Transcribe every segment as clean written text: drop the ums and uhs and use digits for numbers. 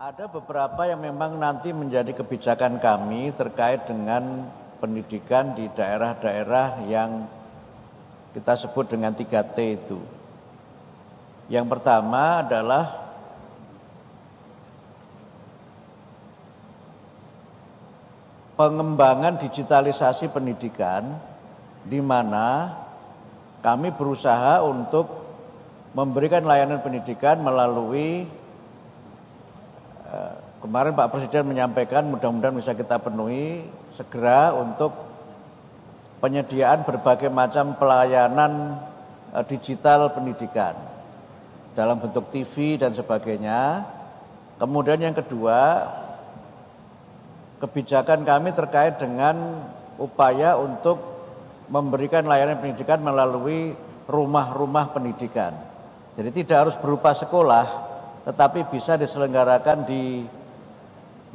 Ada beberapa yang memang nanti menjadi kebijakan kami terkait dengan pendidikan di daerah-daerah yang kita sebut dengan 3T itu. Yang pertama adalah pengembangan digitalisasi pendidikan, di mana kami berusaha untuk memberikan layanan pendidikan melalui kemarin Pak Presiden menyampaikan mudah-mudahan bisa kita penuhi segera untuk penyediaan berbagai macam pelayanan digital pendidikan dalam bentuk TV dan sebagainya. Kemudian yang kedua, kebijakan kami terkait dengan upaya untuk memberikan layanan pendidikan melalui rumah-rumah pendidikan. Jadi tidak harus berupa sekolah, tetapi bisa diselenggarakan di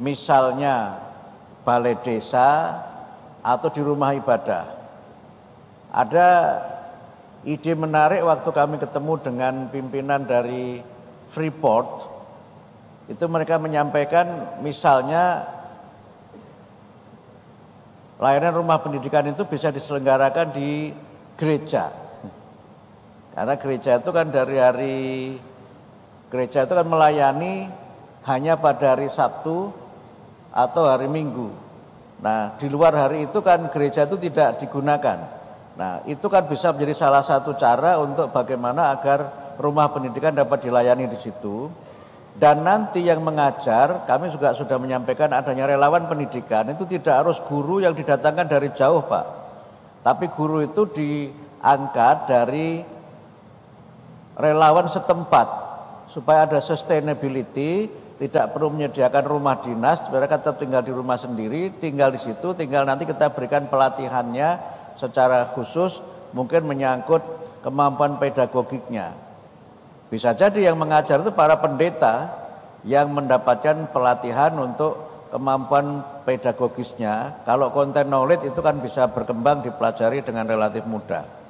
misalnya balai desa atau di rumah ibadah. Ada ide menarik waktu kami ketemu dengan pimpinan dari Freeport, itu mereka menyampaikan misalnya layanan rumah pendidikan itu bisa diselenggarakan di gereja. Karena gereja itu kan gereja itu kan melayani hanya pada hari Sabtu atau hari Minggu. Nah, di luar hari itu kan gereja itu tidak digunakan. Nah, itu kan bisa menjadi salah satu cara untuk bagaimana agar rumah pendidikan dapat dilayani di situ. Dan nanti yang mengajar, kami juga sudah menyampaikan adanya relawan pendidikan, itu tidak harus guru yang didatangkan dari jauh, Pak. Tapi guru itu diangkat dari relawan setempat, supaya ada sustainability, tidak perlu menyediakan rumah dinas, mereka tetap tinggal di rumah sendiri, tinggal di situ, tinggal nanti kita berikan pelatihannya secara khusus, mungkin menyangkut kemampuan pedagogiknya. Bisa jadi yang mengajar itu para pendeta yang mendapatkan pelatihan untuk kemampuan pedagogisnya. Kalau konten knowledge itu kan bisa berkembang dipelajari dengan relatif mudah.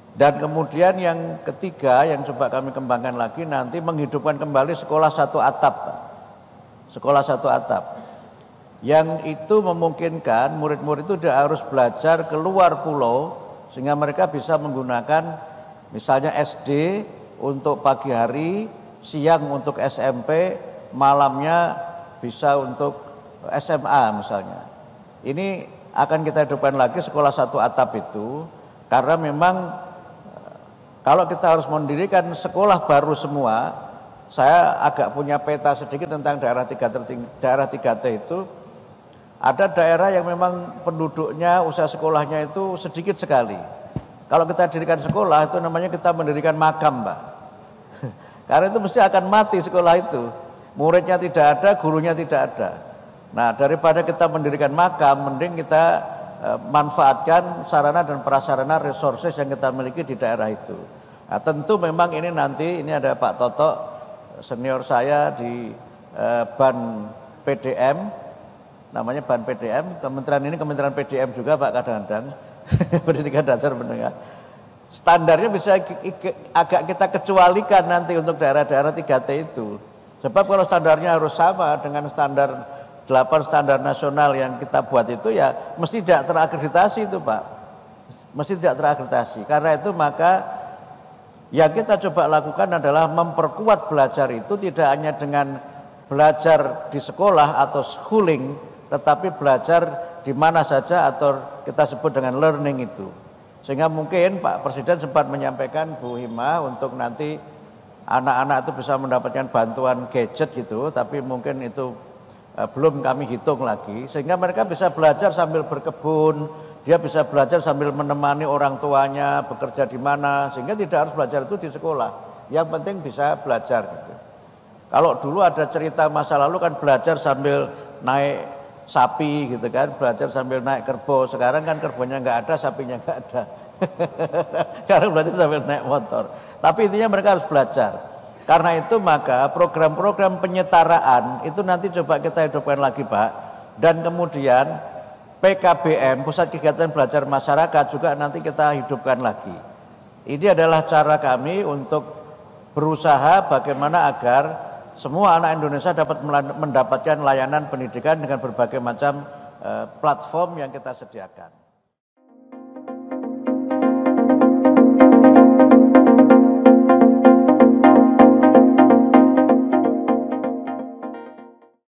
Dan kemudian yang ketiga yang coba kami kembangkan lagi nanti menghidupkan kembali sekolah satu atap, Pak. Sekolah satu atap. Yang itu memungkinkan murid-murid itu tidak harus belajar keluar pulau, sehingga mereka bisa menggunakan misalnya SD untuk pagi hari, siang untuk SMP, malamnya bisa untuk SMA misalnya. Ini akan kita hidupkan lagi sekolah satu atap itu, karena memang kalau kita harus mendirikan sekolah baru semua, saya agak punya peta sedikit tentang daerah 3T itu. Ada daerah yang memang penduduknya, usia sekolahnya itu sedikit sekali. Kalau kita dirikan sekolah itu namanya kita mendirikan makam, Pak. Karena itu mesti akan mati sekolah itu. Muridnya tidak ada, gurunya tidak ada. Nah, daripada kita mendirikan makam, mending kita manfaatkan sarana dan prasarana resources yang kita miliki di daerah itu. Nah, tentu memang ini nanti, ini ada Pak Toto, senior saya di Ban PDM, namanya Ban PDM, kementerian ini kementerian PDM juga Pak kadang-kadang, pendidikan dasar menengah. Standarnya bisa agak kita kecualikan nanti untuk daerah-daerah 3T itu. Sebab kalau standarnya harus sama dengan standar 8 standar nasional yang kita buat itu, ya mesti tidak terakreditasi itu, Pak. Mesti tidak terakreditasi. Karena itu maka yang kita coba lakukan adalah memperkuat belajar itu tidak hanya dengan belajar di sekolah atau schooling, tetapi belajar di mana saja atau kita sebut dengan learning itu. Sehingga mungkin Pak Presiden sempat menyampaikan Bu Hima untuk nanti anak-anak itu bisa mendapatkan bantuan gadget gitu, tapi mungkin itu belum kami hitung lagi. Sehingga mereka bisa belajar sambil berkebun, dia bisa belajar sambil menemani orang tuanya bekerja di mana, sehingga tidak harus belajar itu di sekolah. Yang penting bisa belajar gitu. Kalau dulu ada cerita masa lalu kan belajar sambil naik sapi gitu kan, belajar sambil naik kerbau. Sekarang kan kerbaunya nggak ada, sapinya nggak ada. Sekarang belajar sambil naik motor. Tapi intinya mereka harus belajar. Karena itu maka program-program penyetaraan itu nanti coba kita hidupkan lagi, Pak. Dan kemudian PKBM, Pusat Kegiatan Belajar Masyarakat, juga nanti kita hidupkan lagi. Ini adalah cara kami untuk berusaha bagaimana agar semua anak Indonesia dapat mendapatkan layanan pendidikan dengan berbagai macam platform yang kita sediakan.